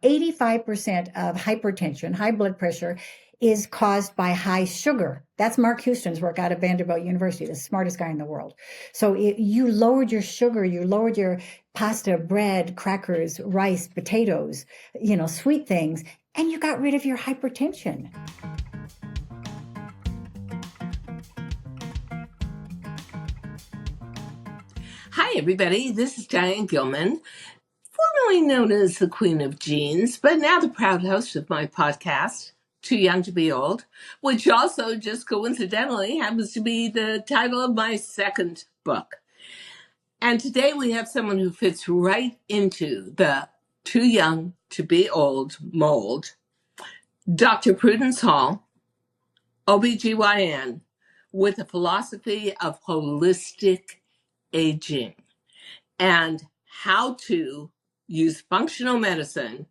85% of hypertension, high blood pressure, is caused by high sugar. That's Mark Houston's work out of Vanderbilt University, the smartest guy in the world. So you lowered your sugar, you lowered your pasta, bread, crackers, rice, potatoes, sweet things, and you got rid of your hypertension. Hi, everybody. This is Diane Gilman, formerly known as the Queen of Genes, but now the proud host of my podcast, Too Young to Be Old, which also just coincidentally happens to be the title of my second book. And today we have someone who fits right into the Too Young to Be Old mold, Dr. Prudence Hall, OBGYN, with a philosophy of holistic aging and how to use functional medicine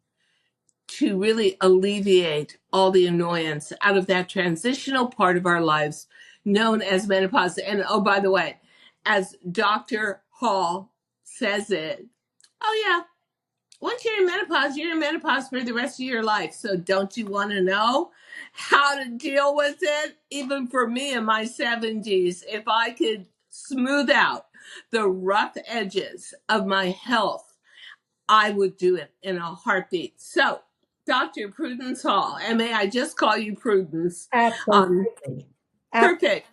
to really alleviate all the annoyance out of that transitional part of our lives known as menopause. And oh, by the way, as Dr. Hall says it, oh yeah, once you're in menopause for the rest of your life. So don't you want to know how to deal with it? Even for me in my 70s, if I could smooth out the rough edges of my health, I would do it in a heartbeat. So, Dr. Prudence Hall, and may I just call you Prudence? Absolutely. Perfect.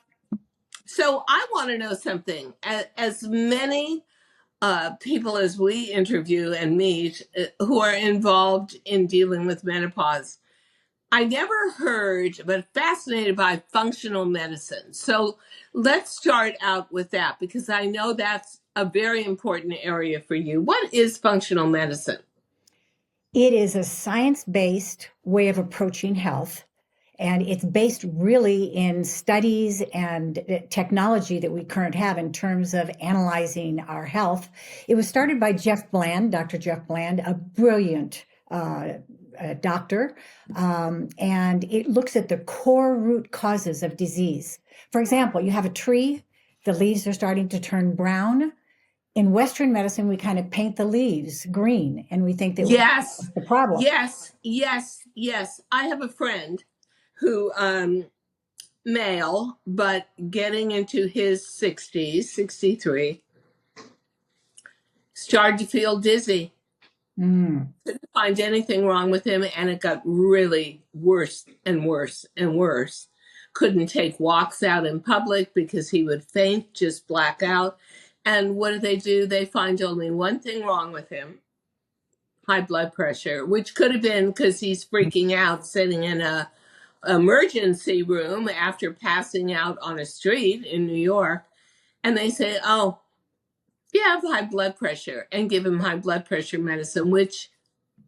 So I want to know something. As many people as we interview and meet who are involved in dealing with menopause, I never heard, but fascinated by functional medicine. So let's start out with that, because I know that's a very important area for you. What is functional medicine? It is a science-based way of approaching health, and it's based really in studies and technology that we currently have in terms of analyzing our health. It was started by Jeff Bland, Dr. Jeff Bland, a brilliant doctor, and it looks at the core root causes of disease. For example, you have a tree, the leaves are starting to turn brown. In Western medicine, we kind of paint the leaves green, and we think that Yes, the problem. yes. I have a friend who, male, but getting into his 60s, 63, started to feel dizzy. Couldn't find anything wrong with him, and it got really worse and worse and worse. Couldn't take walks out in public because he would faint, just black out. And what do? They find only one thing wrong with him: high blood pressure, which could have been because he's freaking out sitting in a emergency room after passing out on a street in New York. And they say, oh, you have high blood pressure, and give him high blood pressure medicine, which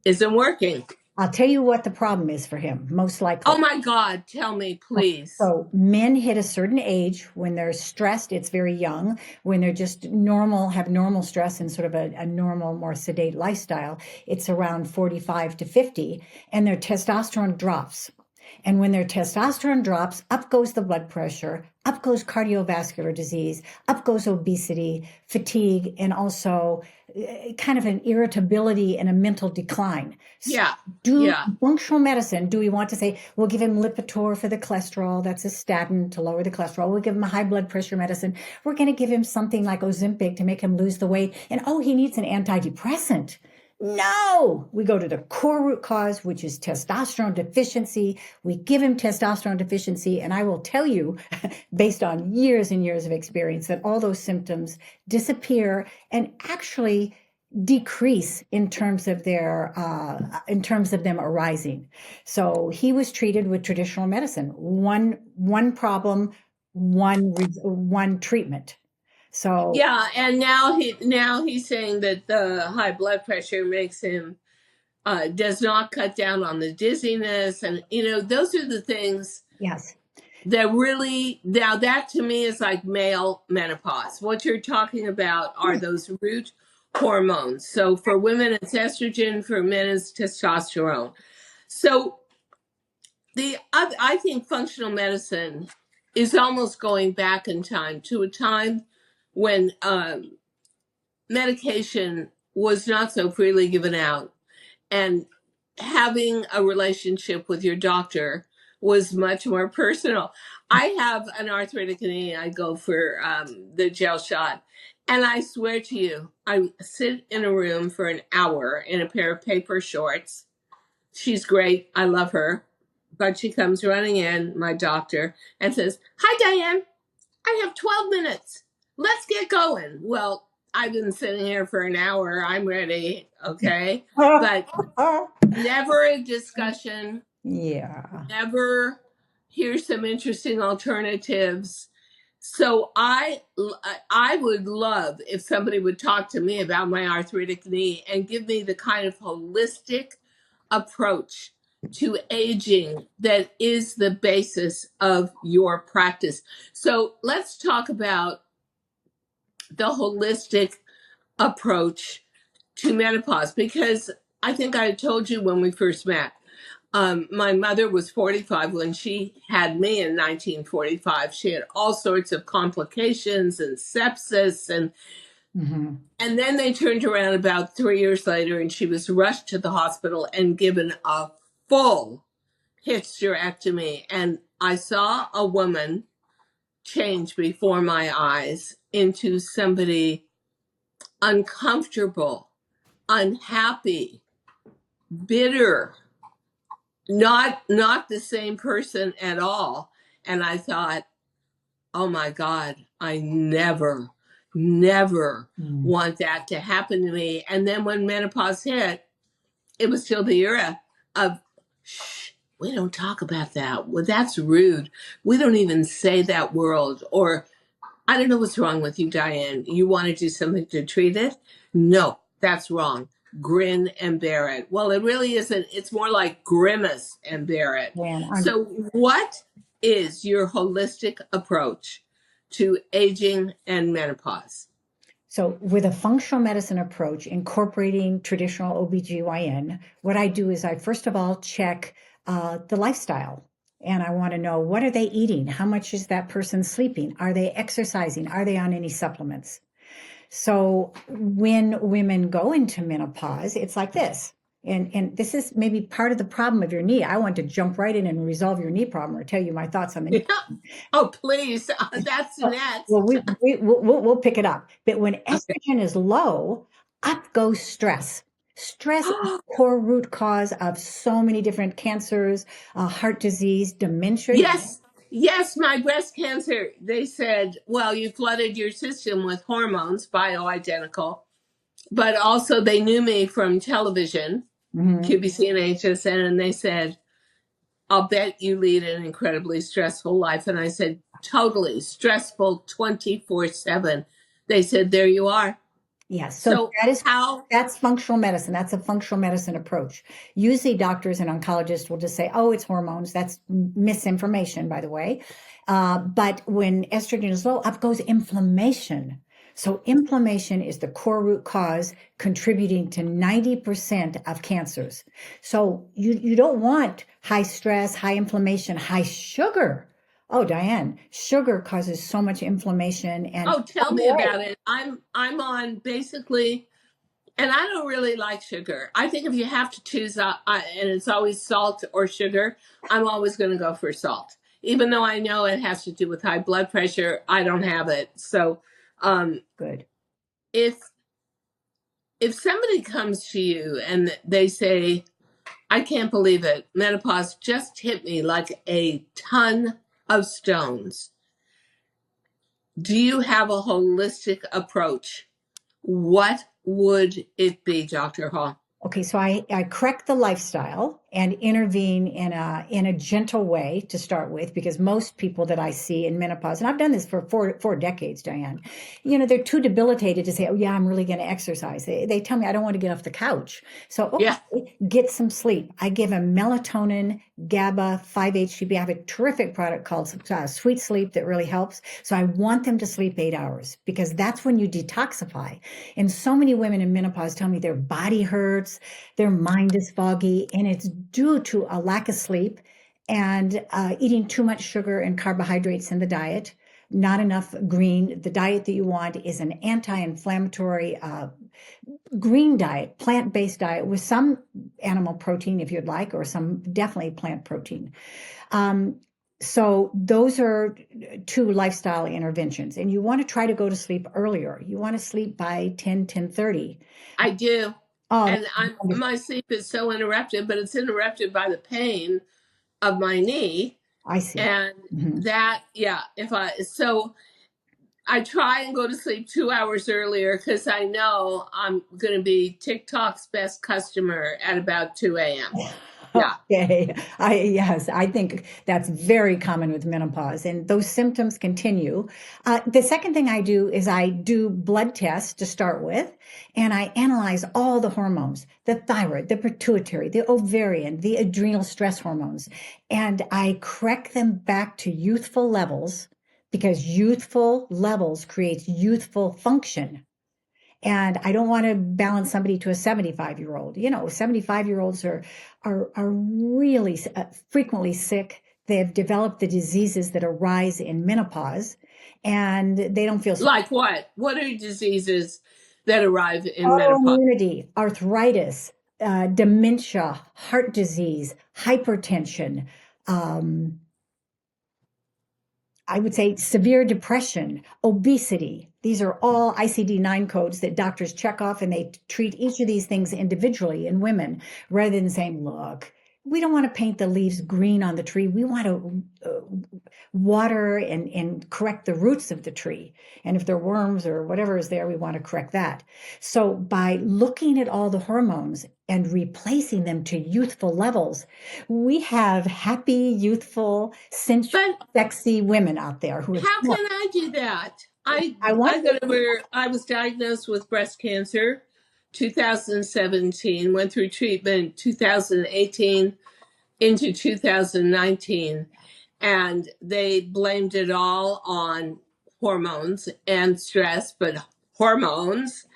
isn't working. I'll tell you what the problem is for him, most likely. Oh my God, tell me, please. So men hit a certain age when they're stressed, it's very young. When they're just normal, have normal stress and sort of a normal, more sedate lifestyle, it's around 45 to 50, and their testosterone drops. And when their testosterone drops, up goes the blood pressure, up goes cardiovascular disease, up goes obesity, fatigue, and also kind of an irritability and a mental decline. Yeah. Functional medicine, do we want to say, we'll give him Lipitor for the cholesterol, that's a statin to lower the cholesterol. We'll give him a high blood pressure medicine. We're going to give him something like Ozempic to make him lose the weight. And oh, he needs an antidepressant. No, we go to the core root cause, which is testosterone deficiency. We give him testosterone deficiency. And I will tell you, based on years and years of experience, that all those symptoms disappear and actually decrease in terms of them arising. So he was treated with traditional medicine, one problem, one treatment. So yeah, and now he's saying that the high blood pressure makes him does not cut down on the dizziness, and those are the things. Yes. That really, now that to me is like male menopause. What you're talking about are those root hormones. So for women, it's estrogen. For men, it's testosterone. So I think functional medicine is almost going back in time to a time when medication was not so freely given out, and having a relationship with your doctor was much more personal. I have an arthritic knee. I go for the gel shot. And I swear to you, I sit in a room for an hour in a pair of paper shorts. She's great. I love her. But she comes running in, my doctor, and says, "Hi, Diane. I have 12 minutes. Let's get going." Well, I've been sitting here for an hour. I'm ready. Okay. But never a discussion, Yeah. never here's some interesting alternatives. So I would love if somebody would talk to me about my arthritic knee and give me the kind of holistic approach to aging that is the basis of your practice. So let's talk about the holistic approach to menopause, because I think I told you when we first met, my mother was 45 when she had me in 1945. She had all sorts of complications and sepsis, and then they turned around about 3 years later, and she was rushed to the hospital and given a full hysterectomy. And I saw a woman change before my eyes into somebody uncomfortable, unhappy, bitter, not the same person at all. And I thought, oh my God, I never want that to happen to me. And then when menopause hit, it was still the era of, shh, we don't talk about that. Well, that's rude. We don't even say that word. Or, I don't know what's wrong with you, Diane. You want to do something to treat it? No, that's wrong. Grin and bear it. Well, it really isn't. It's more like grimace and bear it. So, what is your holistic approach to aging and menopause? So with a functional medicine approach, incorporating traditional OBGYN, what I do is I first of all check the lifestyle. And I want to know, what are they eating? How much is that person sleeping? Are they exercising? Are they on any supplements? So when women go into menopause, it's like this. And this is maybe part of the problem of your knee. I want to jump right in and resolve your knee problem or tell you my thoughts on the knee. Oh, please. That's next. Well, we'll pick it up. But when estrogen is low, up goes stress. Stress is the core root cause of so many different cancers, heart disease, dementia. Yes, my breast cancer, they said, well, you flooded your system with hormones, bioidentical, but also they knew me from television, QVC and HSN, and they said, I'll bet you lead an incredibly stressful life. And I said, totally stressful 24/7. They said, there you are. Yes. So that's functional medicine. That's a functional medicine approach. Usually doctors and oncologists will just say, oh, it's hormones. That's misinformation, by the way. But when estrogen is low, up goes inflammation. So inflammation is the core root cause contributing to 90% of cancers. So you don't want high stress, high inflammation, high sugar. Oh, Diane, sugar causes so much inflammation. And oh, tell me about it. I'm on basically, and I don't really like sugar. I think if you have to choose, and it's always salt or sugar, I'm always going to go for salt. Even though I know it has to do with high blood pressure, I don't have it. So, good. If somebody comes to you and they say, I can't believe it, menopause just hit me like a ton of stones, do you have a holistic approach? What would it be, Dr. Hall? Okay, so I correct the lifestyle and intervene in a gentle way to start with, because most people that I see in menopause, and I've done this for four decades, Diane, they're too debilitated to say, oh yeah, I'm really going to exercise. They tell me I don't want to get off the couch. So okay, get some sleep. I give them melatonin, GABA, 5-HTP. I have a terrific product called Sweet Sleep that really helps. So I want them to sleep 8 hours, because that's when you detoxify. And so many women in menopause tell me their body hurts, their mind is foggy, and it's due to a lack of sleep and eating too much sugar and carbohydrates in the diet. not enough green. The diet that you want is an anti-inflammatory green diet, plant-based diet with some animal protein if you'd like, or some definitely plant protein. So those are two lifestyle interventions. And you want to try to go to sleep earlier. You want to sleep by 10:30. I do. Oh, And my sleep is so interrupted, but it's interrupted by the pain of my knee. I see. And Mhm. that, yeah, so I try and go to sleep 2 hours earlier because I know I'm going to be TikTok's best customer at about 2 a.m. Yeah. Okay. Yes, I think that's very common with menopause, and those symptoms continue. The second thing I do is I do blood tests to start with, and I analyze all the hormones, the thyroid, the pituitary, the ovarian, the adrenal stress hormones, and I correct them back to youthful levels because youthful levels creates youthful function. And I don't want to balance somebody to a 75-year-old. 75-year-olds are really frequently sick. They've developed the diseases that arise in menopause, and they don't feel so. Like what? What are diseases that arrive in menopause? Autoimmunity, arthritis, dementia, heart disease, hypertension, um, I would say severe depression, obesity. These are all ICD-9 codes that doctors check off, and they treat each of these things individually in women rather than saying, look, we don't want to paint the leaves green on the tree. We want to water and correct the roots of the tree. And if there are worms or whatever is there, we want to correct that. So by looking at all the hormones and replacing them to youthful levels, we have happy, youthful, sensual, But sexy women out there who are how smart. can I do that? I want I was diagnosed with breast cancer 2017, went through treatment 2018 into 2019, and they blamed it all on hormones and stress, but hormones.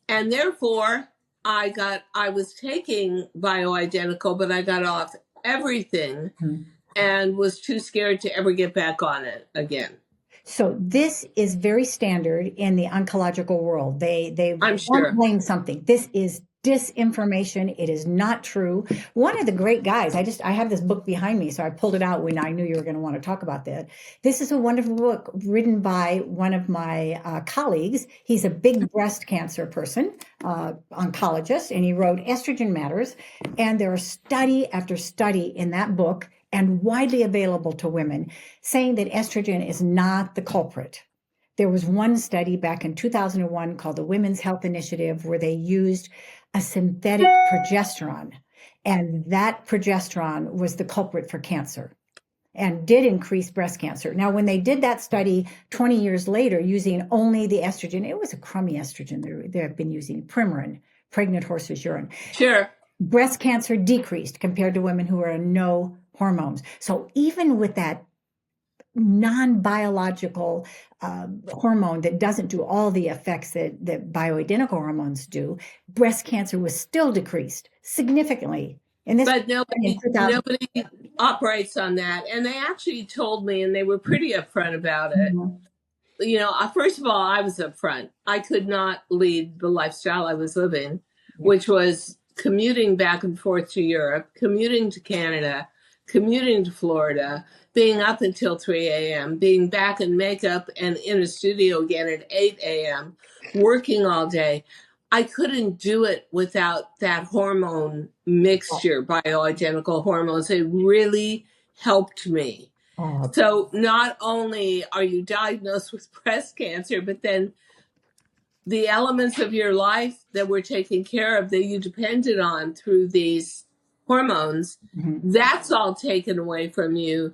And therefore I was taking bioidentical, but I got off everything to. and was too scared to ever get back on it again. So this is very standard in the oncological world. They I'm want to sure. blame something. This is disinformation. It is not true. One of the great guys, I have this book behind me, so I pulled it out when I knew you were going to want to talk about that. This is a wonderful book written by one of my colleagues. He's a big breast cancer person, oncologist, and he wrote Estrogen Matters. And there are study after study in that book and widely available to women saying that estrogen is not the culprit. There was one study back in 2001 called the Women's Health Initiative where they used a synthetic progesterone, and that progesterone was the culprit for cancer and did increase breast cancer. Now, when they did that study 20 years later using only the estrogen, it was a crummy estrogen they have been using, Premarin, pregnant horse's urine. Sure. Breast cancer decreased compared to women who are on no hormones. So even with that non-biological hormone that doesn't do all the effects that bioidentical hormones do, breast cancer was still decreased significantly. And this But nobody operates on that. And they actually told me, and they were pretty upfront about it. First of all, I was upfront. I could not lead the lifestyle I was living, which was commuting back and forth to Europe, commuting to Canada, commuting to Florida, being up until 3 a.m., being back in makeup and in a studio again at 8 a.m., working all day. I couldn't do it without that hormone mixture, bioidentical hormones. It really helped me. So not only are you diagnosed with breast cancer, but then the elements of your life that were taken care of that you depended on through these hormones, that's all taken away from you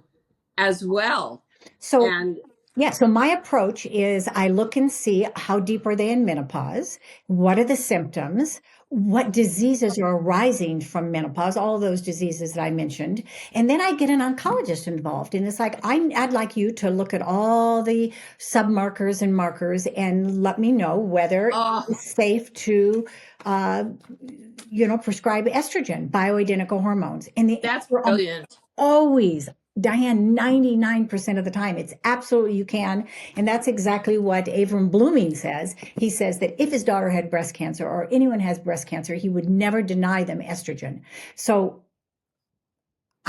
as well. So my approach is I look and see how deep are they in menopause? What are the symptoms? What diseases are arising from menopause? All those diseases that I mentioned. And then I get an oncologist involved. And it's like, I'd like you to look at all the submarkers and markers and let me know whether it's safe to, prescribe estrogen, bioidentical hormones. And that's brilliant. Always Diane, 99% of the time, it's absolutely you can. And that's exactly what Avram Blooming says. He says that if his daughter had breast cancer or anyone has breast cancer, he would never deny them estrogen. So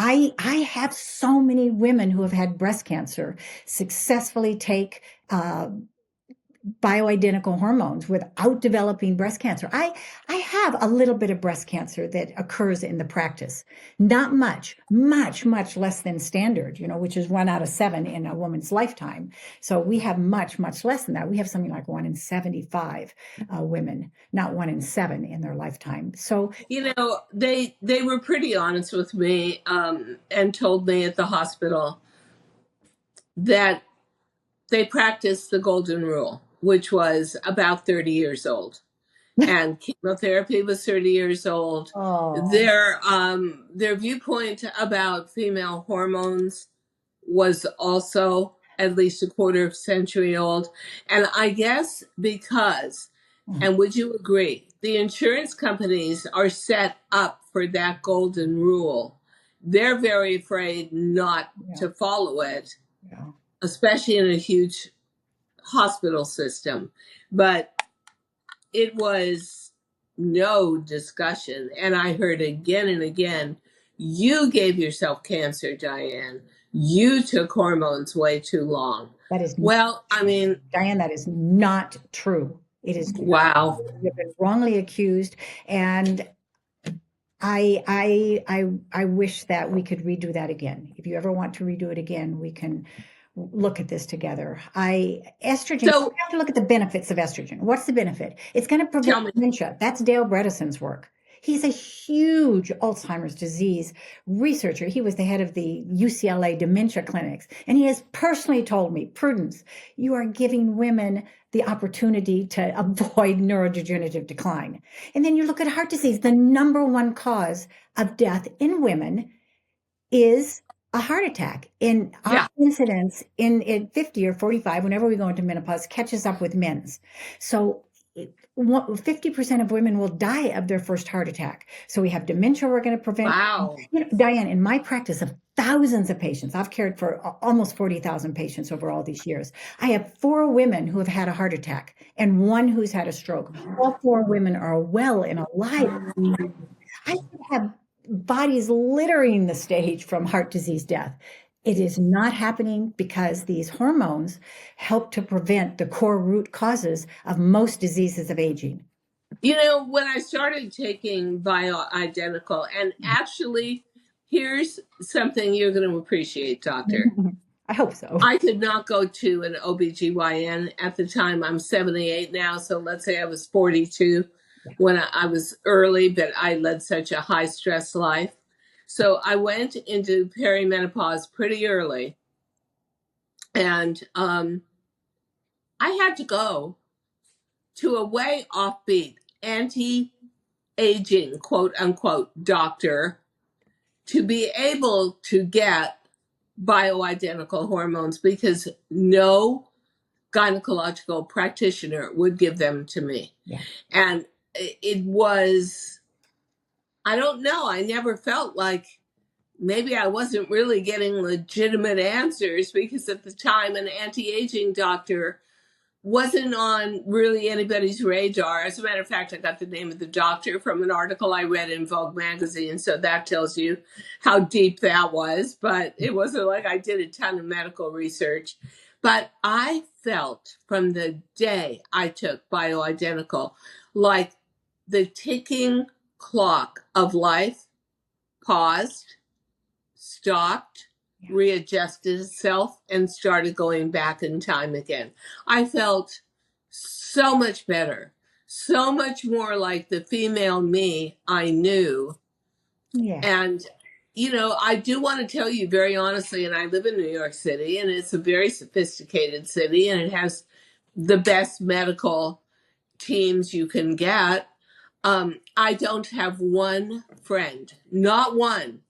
I have so many women who have had breast cancer successfully take bioidentical hormones without developing breast cancer. I have a little bit of breast cancer that occurs in the practice. Not much, much less than standard, which is 1 out of 7 in a woman's lifetime. So we have much less than that. We have something like 1 in 75 women, not 1 in 7 in their lifetime. So, they were pretty honest with me, and told me at the hospital that they practiced the golden rule, which was about 30 years old. And chemotherapy was 30 years old. oh, Their viewpoint about female hormones was also at least a quarter of a century old. And I guess because, and would you agree, the insurance companies are set up for that golden rule. They're very afraid not to follow it, yeah. especially in a huge hospital system. But it was no discussion. And I heard again and again, you gave yourself cancer, Diane. You took hormones way too long. That is Well, I mean, Diane, that is not true. It is wow. You've been wrongly accused, and I wish that we could redo that again. If you ever want to redo it again, we can look at this together. Estrogen, So you have to look at the benefits of estrogen. What's the benefit? It's going to tell me. prevent dementia. That's Dale Bredesen's work. He's a huge Alzheimer's disease researcher. He was the head of the UCLA dementia clinics. And he has personally told me, Prudence, you are giving women the opportunity to avoid neurodegenerative decline. And then you look at heart disease, the number one cause of death in women is a heart attack. And our incidence in 50 or 45, whenever we go into menopause, catches up with men's. So 50% of women will die of their first heart attack. So we have dementia we're going to prevent. Wow. Diane, in my practice of thousands of patients, I've cared for almost 40,000 patients over all these years. I have 4 women who have had a heart attack and 1 who's had a stroke. All 4 women are well and alive. I have bodies littering the stage from heart disease death. It is not happening because these hormones help to prevent the core root causes of most diseases of aging. When I started taking bioidentical, and actually, here's something you're going to appreciate, doctor. I hope so. I could not go to an OBGYN at the time. I'm 78 now, so let's say I was 42 when I was early, but I led such a high stress life. So I went into perimenopause pretty early, and I had to go to a way offbeat anti-aging, quote unquote, doctor to be able to get bioidentical hormones because no gynecological practitioner would give them to me. Yeah. And it was, I don't know, I never felt like maybe I wasn't really getting legitimate answers because at the time an anti-aging doctor wasn't on really anybody's radar. As a matter of fact, I got the name of the doctor from an article I read in Vogue magazine, so that tells you how deep that was. But it wasn't like I did a ton of medical research. But I felt from the day I took bioidentical like the ticking clock of life paused, stopped, readjusted itself, and started going back in time again. I felt so much better, so much more like the female me I knew. Yeah. And, I do want to tell you very honestly, and I live in New York City, and it's a very sophisticated city, and it has the best medical teams you can get. I don't have one friend, not one,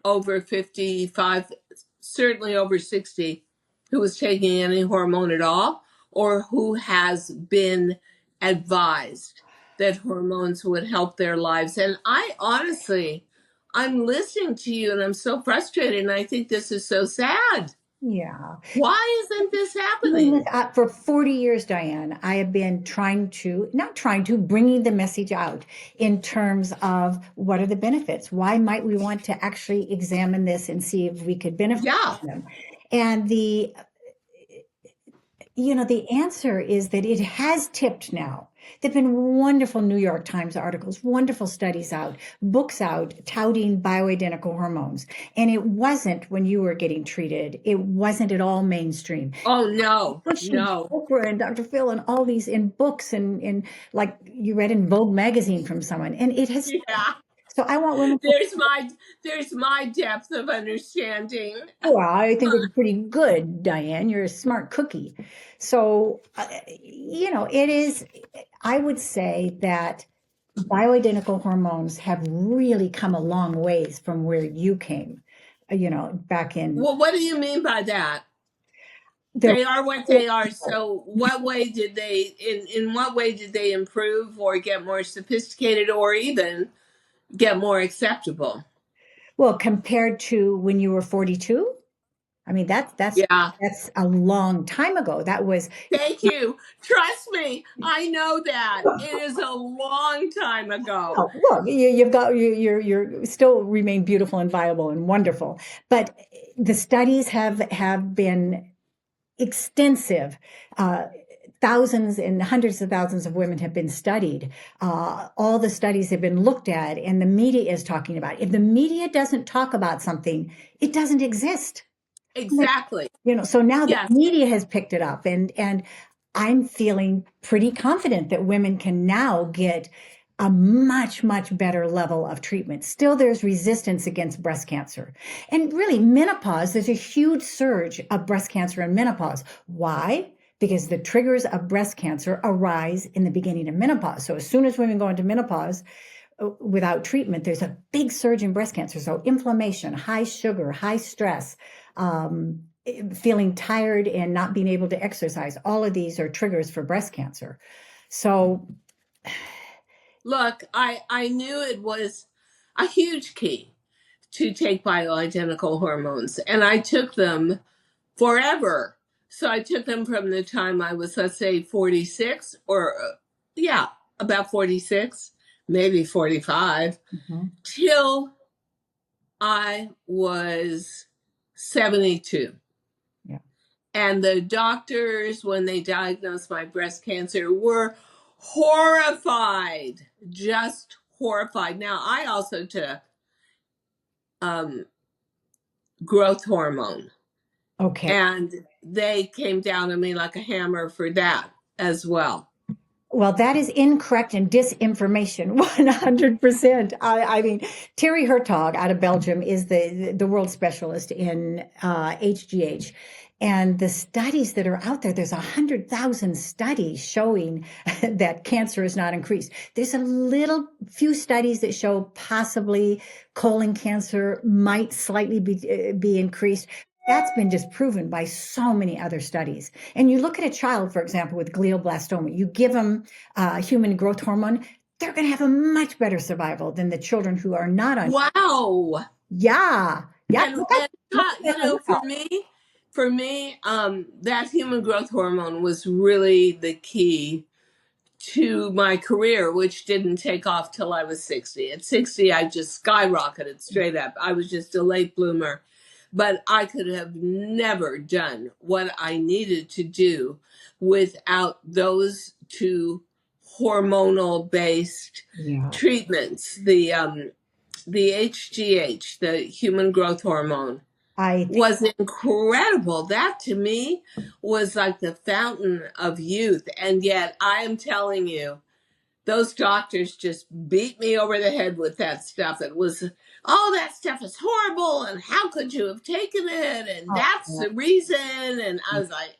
over 55, certainly over 60, who is taking any hormone at all, or who has been advised that hormones would help their lives. And I honestly, I'm listening to you and I'm so frustrated, and I think this is so sad. Yeah. Why isn't this I mean, happening? look, for 40 years, Diane, I have been bringing the message out in terms of what are the benefits? Why might we want to actually examine this and see if we could benefit Yeah. from them? And the answer is that it has tipped now. There've been wonderful New York Times articles, wonderful studies out, books out touting bioidentical hormones. And it wasn't when you were getting treated, it wasn't at all mainstream. Oh, no, Pushing no. Oprah and Dr. Phil and all these in books and like you read in Vogue magazine from someone. And it has, Yeah. so I want women to, There's my depth of understanding. well, I think it's pretty good, Diane. You're a smart cookie. So, it is, I would say that bioidentical hormones have really come a long ways from where you came, back in Well, what do you mean by that? the, They are what they are. So in what way did they improve or get more sophisticated or even get more acceptable? well, compared to when you were 42. I mean, Yeah. that's a long time ago. That was, Thank you. Trust me, I know that. It is a long time ago. oh, look, you've got you're still remain beautiful and viable and wonderful. But the studies have been extensive. Thousands and hundreds of thousands of women have been studied. All the studies have been looked at, and the media is talking about it. If the media doesn't talk about something, it doesn't exist. Exactly. So now the Yes. media has picked it up, and I'm feeling pretty confident that women can now get a much, much better level of treatment. Still, there's resistance against breast cancer. And really, menopause, there's a huge surge of breast cancer in menopause. Why? Because the triggers of breast cancer arise in the beginning of menopause. So as soon as women go into menopause, without treatment, there's a big surge in breast cancer. So inflammation, high sugar, high stress, feeling tired and not being able to exercise. All of these are triggers for breast cancer. So, Look, I knew it was a huge key to take bioidentical hormones, and I took them forever. So I took them from the time I was, let's say, 46, or yeah, about 46, maybe 45, till I was 72. yeah. And the doctors, when they diagnosed my breast cancer, were horrified, just horrified. Now, I also took growth hormone. Okay. And they came down on me like a hammer for that as well. Well, that is incorrect and disinformation, 100%. I mean, Terry Hertog out of Belgium is the world specialist in HGH. And the studies that are out there, there's 100,000 studies showing that cancer is not increased. There's a little few studies that show possibly colon cancer might slightly be increased. That's been disproven by so many other studies. And you look at a child, for example, with glioblastoma, you give them human growth hormone, they're going to have a much better survival than the children who are not on. Wow. Yeah. Yeah. And for me, that human growth hormone was really the key to my career, which didn't take off till I was 60. At 60, I just skyrocketed straight up. I was just a late bloomer. But I could have never done what I needed to do without those two hormonal based Yeah. treatments. The HGH, the human growth hormone, was incredible. That to me was like the fountain of youth. And yet I am telling you, those doctors just beat me over the head with that stuff. It was, oh, that stuff is horrible, and how could you have taken it? And that's the reason. And I was like,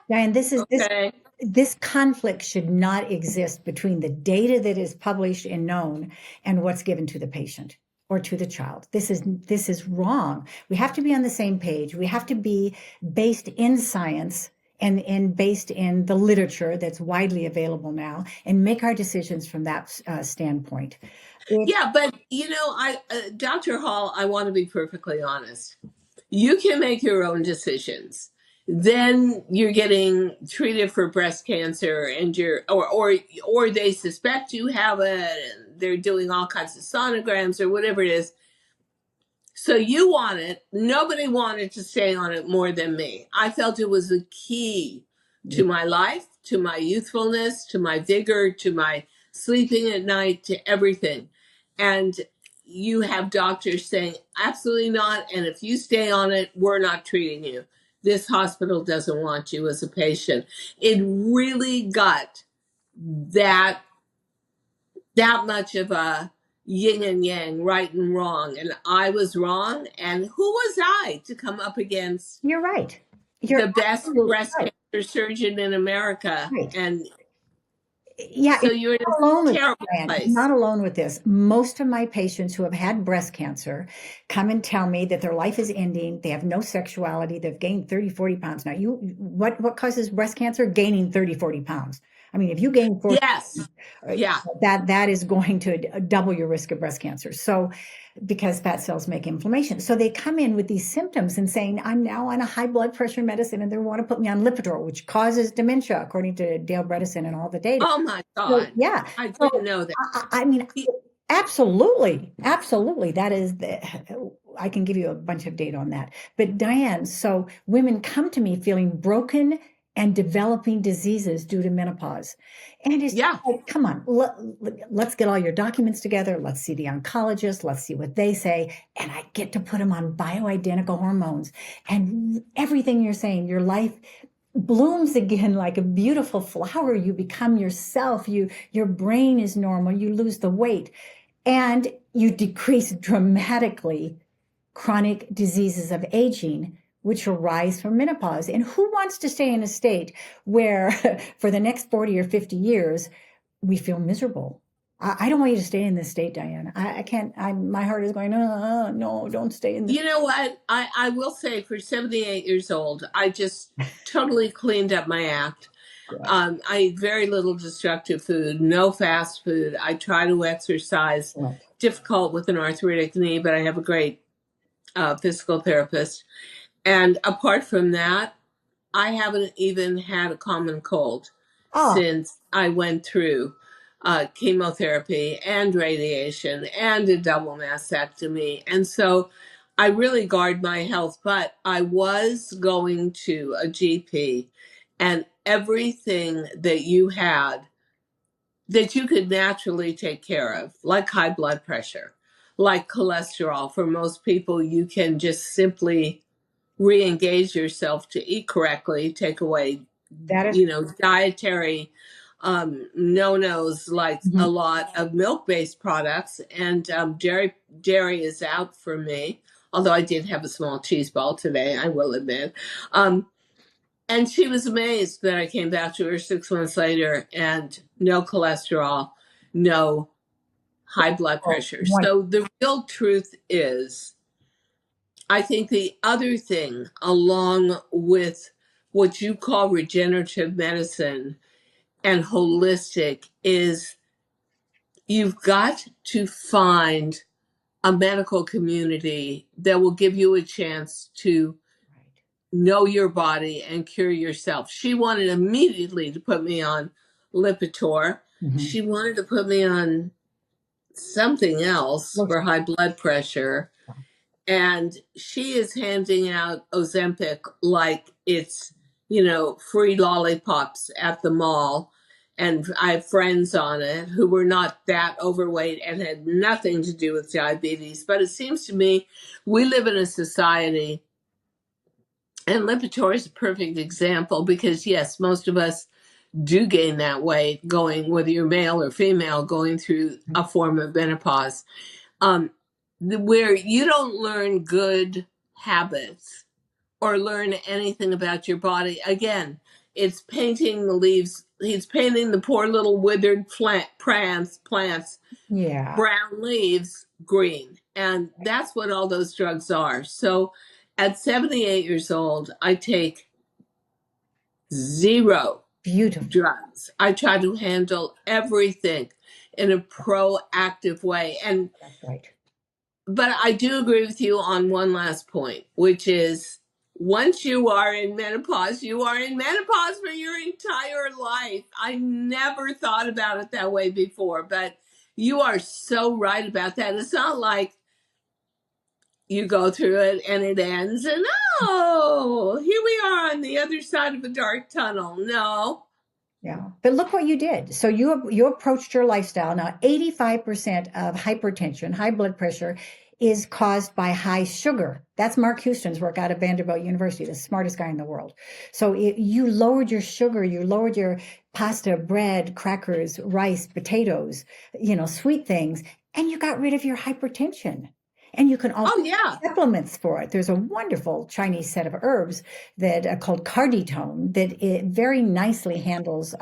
Diane, okay. This conflict should not exist between the data that is published and known and what's given to the patient or to the child. This is wrong. We have to be on the same page. We have to be based in science and based in the literature that's widely available now, and make our decisions from that standpoint. Yeah, but Dr. Hall, I want to be perfectly honest. You can make your own decisions. Then you're getting treated for breast cancer, and or they suspect you have it, and they're doing all kinds of sonograms or whatever it is. So you want it. Nobody wanted to stay on it more than me. I felt it was the key to my life, to my youthfulness, to my vigor, to my sleeping at night, to everything. And you have doctors saying, absolutely not. And if you stay on it, we're not treating you. This hospital doesn't want you as a patient. It really got that much of a yin and yang, right and wrong. And I was wrong. And who was I to come up against You're right. You're the best absolutely breast right. cancer surgeon in America? Right. And Yeah, so and you're in you're not alone a with terrible Diane. You're place. not alone with this. Most of my patients who have had breast cancer come and tell me that their life is ending. They have no sexuality. They've gained 30, 40 pounds. Now, what causes breast cancer? Gaining 30, 40 pounds. I mean, if you gain 40, Yes. Yeah. that is going to double your risk of breast cancer. So, because fat cells make inflammation. So they come in with these symptoms and saying, I'm now on a high blood pressure medicine and they want to put me on Lipitor, which causes dementia, according to Dale Bredesen and all the data. Oh my So, God. yeah. I So, didn't know that. I mean, absolutely. Absolutely. That is I can give you a bunch of data on that. But Diane, so women come to me feeling broken and developing diseases due to menopause. And it's Yeah. like, come on, let's get all your documents together. Let's see the oncologist. Let's see what they say. And I get to put them on bioidentical hormones. And everything you're saying, your life blooms again like a beautiful flower. You become yourself. Your brain is normal. You lose the weight and you decrease dramatically chronic diseases of aging, which arise from menopause. And who wants to stay in a state where for the next 40 or 50 years, we feel miserable? I don't want you to stay in this state, Diane. I can't, my heart is going, no, don't stay in this. You know what? I will say for 78 years old, I just totally cleaned up my act. I eat very little destructive food, no fast food. I try to exercise. Right. Difficult with an arthritic knee, but I have a great physical therapist. And apart from that, I haven't even had a common cold Oh, since I went through chemotherapy and radiation and a double mastectomy. And so I really guard my health, but I was going to a GP, and everything that you had that you could naturally take care of, like high blood pressure, like cholesterol. For most people, you can just simply re-engage yourself to eat correctly, take away, that is. dietary no-nos, like a Mhm. lot of milk-based products, and dairy is out for me, although I did have a small cheese ball today, I will admit. And she was amazed that I came back to her 6 months later and no cholesterol, no high blood Oh, pressure. So the real truth is, I think the other thing, along with what you call regenerative medicine and holistic, is you've got to find a medical community that will give you a chance to know your body and cure yourself. She wanted immediately to put me on Lipitor. Mhm. She wanted to put me on something else for high blood pressure. And she is handing out Ozempic like it's, free lollipops at the mall. And I have friends on it who were not that overweight and had nothing to do with diabetes. But it seems to me we live in a society, and Lipitor is a perfect example because, yes, most of us do gain that weight going, whether you're male or female, going through a form of menopause. Where you don't learn good habits or learn anything about your body. Again, it's painting the leaves. He's painting the poor little withered plants, Yeah. brown leaves, green. And that's what all those drugs are. So at 78 years old, I take Zero Beautiful. drugs. I try to handle everything in a proactive way. And That's right. but I do agree with you on one last point, which is once you are in menopause, you are in menopause for your entire life. I never thought about it that way before, but you are so right about that. It's not like you go through it and it ends and oh, here we are on the other side of a dark tunnel. No. Yeah. But look what you did. So you approached your lifestyle. Now, 85% of hypertension, high blood pressure, is caused by high sugar. That's Mark Houston's work out of Vanderbilt University, the smartest guy in the world. So you lowered your sugar, you lowered your pasta, bread, crackers, rice, potatoes, sweet things, and you got rid of your hypertension. And you can also Oh, yeah. supplements for it. There's a wonderful Chinese set of herbs that are called carditone that it very nicely handles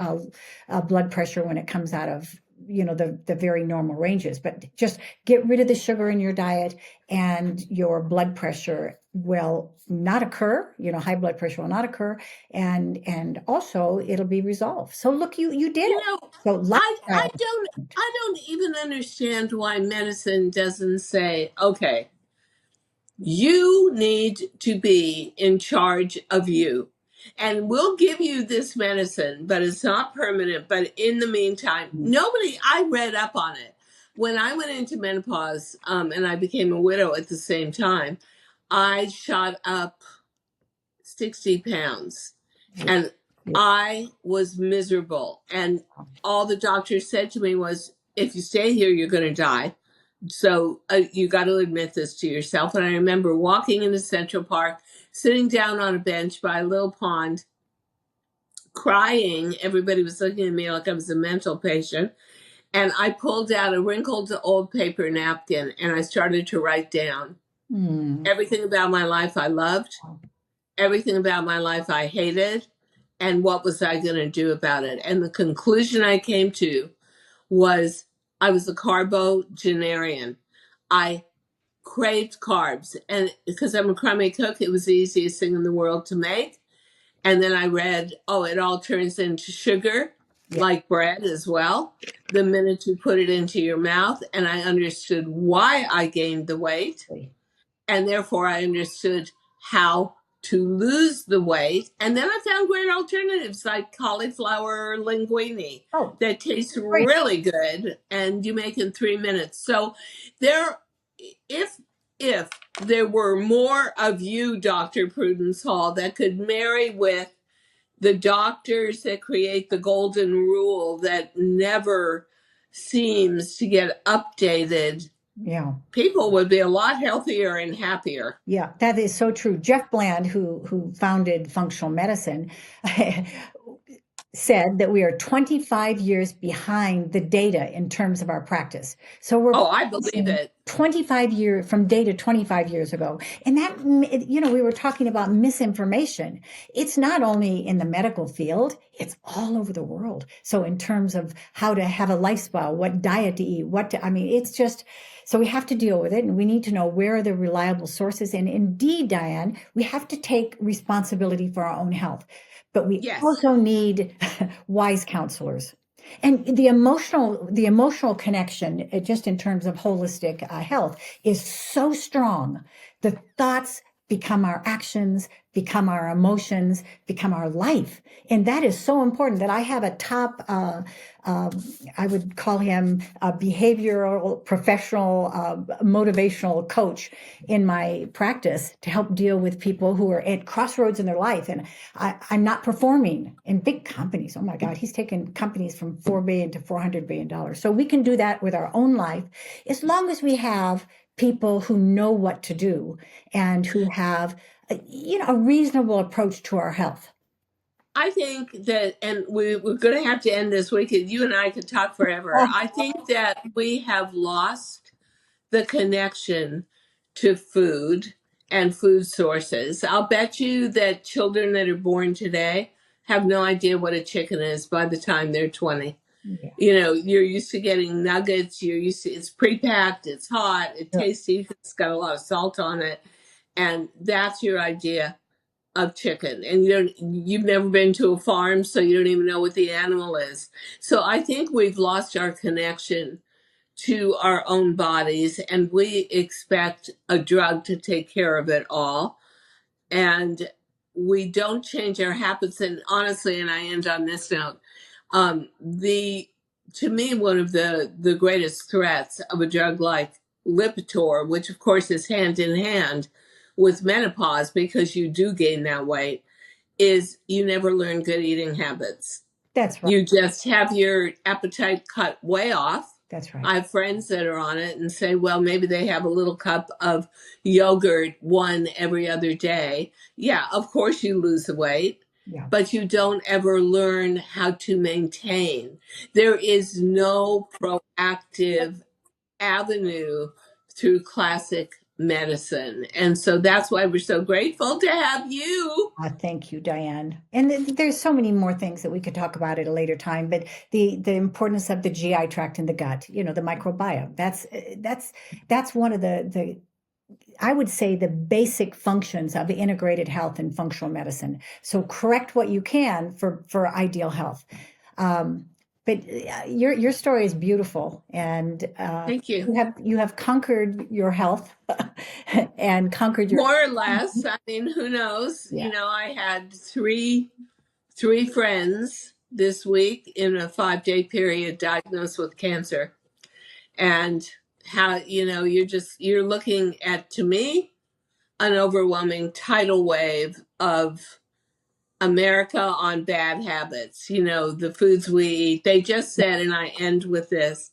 blood pressure when it comes out of the very normal ranges. But just get rid of the sugar in your diet, and your blood pressure will not occur. High blood pressure will not occur, and also it'll be resolved. So look, you did You it. know, So I lifestyle. don't even understand why medicine doesn't say, okay, you need to be in charge of you. And we'll give you this medicine, but it's not permanent. But in the meantime, I read up on it. When I went into menopause and I became a widow at the same time, I shot up 60 pounds and I was miserable. And all the doctors said to me was, if you stay here, you're going to die. So you got to admit this to yourself. And I remember walking into Central Park, sitting down on a bench by a little pond, crying. Everybody was looking at me like I was a mental patient. And I pulled out a wrinkled old paper napkin and I started to write down everything about my life I loved, everything about my life I hated, and what was I going to do about it. And the conclusion I came to was I was a carbogenarian. I craved carbs. And because I'm a crummy cook, it was the easiest thing in the world to make. And then I read, oh, it all turns into sugar, like bread as well, the minute you put it into your mouth. And I understood why I gained the weight. And therefore, I understood how to lose the weight. And then I found great alternatives like cauliflower linguine that tastes really good and you make in 3 minutes. So there, if there were more of you, Dr. Prudence Hall, that could marry with the doctors that create the golden rule that never seems to get updated, people would be a lot healthier and happier. Yeah, that is so true. Jeff Bland, who founded functional medicine, said that we are 25 years behind the data in terms of our practice. So we're I believe it. 25 years from data 25 years ago. And that, we were talking about misinformation. It's not only in the medical field, it's all over the world. So in terms of how to have a lifestyle, what diet to eat, it's just, so we have to deal with it, and we need to know where are the reliable sources. And indeed, Diane, we have to take responsibility for our own health. But we also need wise counselors. And the emotional connection, just in terms of holistic health, is so strong. The thoughts become our actions, become our emotions, become our life. And that is so important that I have a top, I would call him a behavioral, professional, motivational coach in my practice to help deal with people who are at crossroads in their life. And I'm not performing in big companies. Oh my God, he's taken companies from $4 billion to $400 billion. So we can do that with our own life as long as we have people who know what to do and who have a reasonable approach to our health. I think that, and we're going to have to end this weekend. You and I could talk forever. I think that we have lost the connection to food and food sources. I'll bet you that children that are born today have no idea what a chicken is by the time they're 20. Yeah. You're used to getting nuggets. It's pre-packed, it's hot, it tastes tasty, it's got a lot of salt on it. And that's your idea of chicken, and you've never been to a farm, so you don't even know what the animal is. So I think we've lost our connection to our own bodies, and we expect a drug to take care of it all. And we don't change our habits. And honestly, and I end on this note, the to me, one of the greatest threats of a drug like Lipitor, which of course is hand in hand with menopause because you do gain that weight, is you never learn good eating habits. That's right. You just have your appetite cut way off. That's right. I have friends that are on it and say, well, maybe they have a little cup of yogurt one every other day. Yeah, of course you lose the weight, Yeah. but you don't ever learn how to maintain. There is no proactive avenue through classic medicine. And so that's why we're so grateful to have you. Thank you, Diane. And there's so many more things that we could talk about at a later time, but the importance of the GI tract and the gut, the microbiome, that's one of the I would say the basic functions of integrated health and functional medicine. So correct what you can for ideal health. But your story is beautiful, and Thank you. You have conquered your health and conquered your more or less. I mean, who knows? Yeah. I had three friends this week in a 5-day period diagnosed with cancer, and how you're looking at, to me, an overwhelming tidal wave of America on bad habits. The foods we eat. They just said, and I end with this,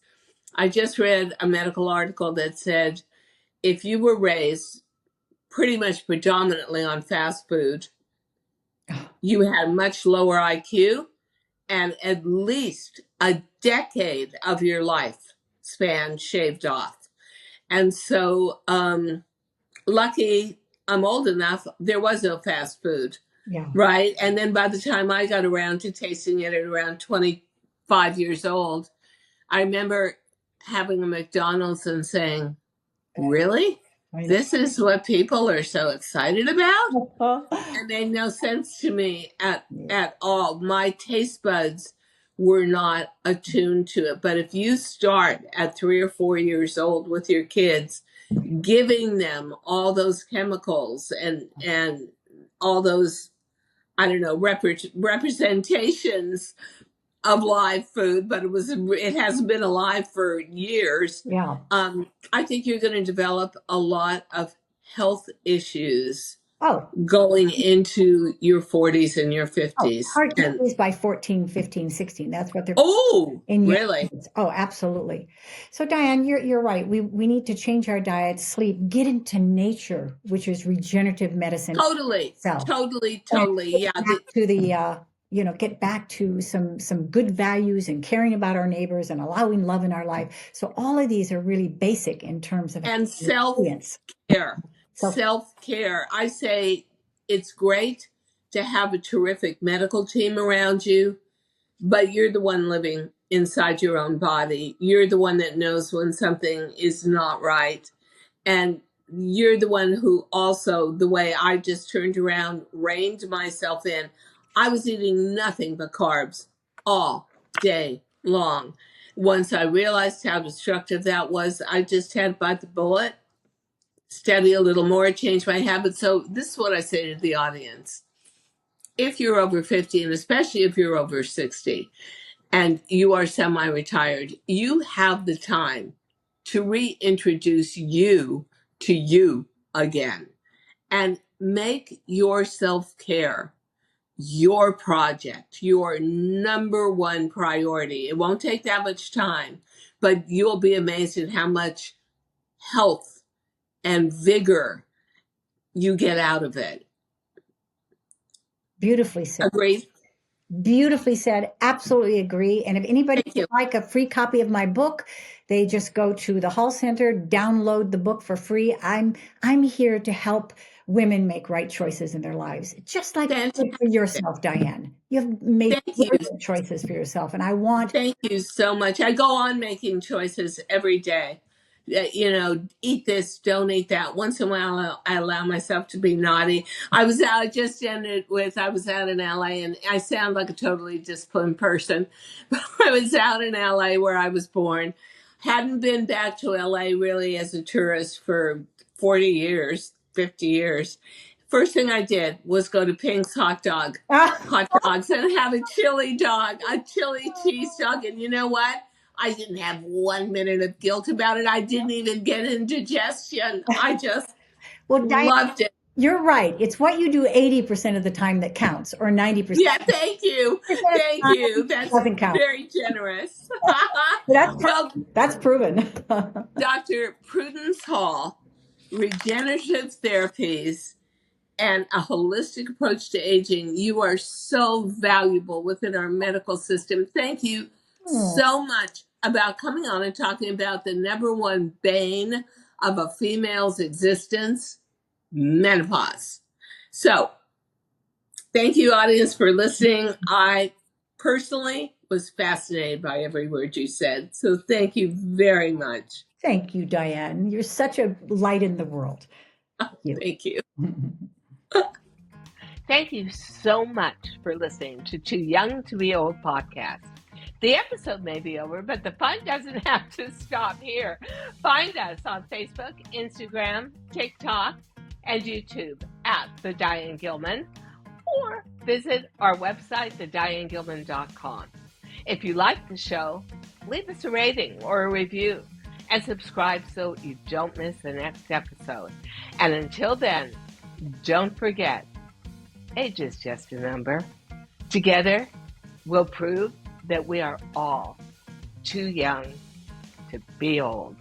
I just read a medical article that said if you were raised pretty much predominantly on fast food, you had much lower IQ and at least a decade of your life span shaved off. And so lucky I'm old enough, there was no fast food. Yeah. Right. And then by the time I got around to tasting it at around 25 years old, I remember having a McDonald's and saying, really? This is what people are so excited about? And made no sense to me at all. My taste buds were not attuned to it. But if you start at 3 or 4 years old with your kids, giving them all those chemicals and all those, I don't know, representations of live food, but it hasn't been alive for years. Yeah. I think you're going to develop a lot of health issues Oh, going into your 40s and your 50s. Heart disease by 14, 15, 16. That's what they're. Oh, really? Oh, absolutely. So Diane, you're right. We need to change our diet, sleep, get into nature, which is regenerative medicine. Totally. Yeah. Get back to some good values and caring about our neighbors and allowing love in our life. So all of these are really basic in terms of and self-care. Self-care. I say it's great to have a terrific medical team around you, but you're the one living inside your own body. You're the one that knows when something is not right. And you're the one who also, the way I just turned around, reined myself in. I was eating nothing but carbs all day long. Once I realized how destructive that was, I just had to bite the bullet, study a little more, change my habits. So this is what I say to the audience. If you're over 50, and especially if you're over 60, and you are semi-retired, you have the time to reintroduce you to you again and make your self-care your project, your number one priority. It won't take that much time, but you'll be amazed at how much health and vigor you get out of it. Beautifully said. Agreed? Beautifully said. Absolutely agree. And if anybody would like a free copy of my book, they just go to the Hall Center, download the book for free. I'm here to help women make right choices in their lives, just like you did for yourself, Diane. You've made choices for yourself, and I want. Thank you so much. I go on making choices every day, eat this, don't eat that. Once in a while, I allow myself to be naughty. I was out, I just ended with, I was out in LA, and I sound like a totally disciplined person, but I was out in LA where I was born. Hadn't been back to LA really as a tourist for 40 years, 50 years. First thing I did was go to Pink's Hot Dogs, and have a chili dog, a chili cheese dog. And you know what? I didn't have 1 minute of guilt about it. I didn't even get indigestion. I just Well, Diane, loved it. you're right. It's what you do 80% of the time that counts, or 90%. Yeah, thank you. Of the Thank you. time That's doesn't count. very generous. That's Well, that's proven. Dr. Prudence Hall, regenerative therapies, and a holistic approach to aging, you are so valuable within our medical system. Thank you so much about coming on and talking about the number one bane of a female's existence, menopause. So, thank you, audience, for listening. I personally was fascinated by every word you said. So, thank you very much. Thank you, Diane. You're such a light in the world. Thank you. Thank you so much for listening to Too Young to Be Old podcast. The episode may be over, but the fun doesn't have to stop here. Find us on Facebook, Instagram, TikTok, and YouTube at The Diane Gilman, or visit our website, thedianegilman.com. If you like the show, leave us a rating or a review and subscribe so you don't miss the next episode. And until then, don't forget, age is just a number. Together, we'll prove that we are all too young to be old.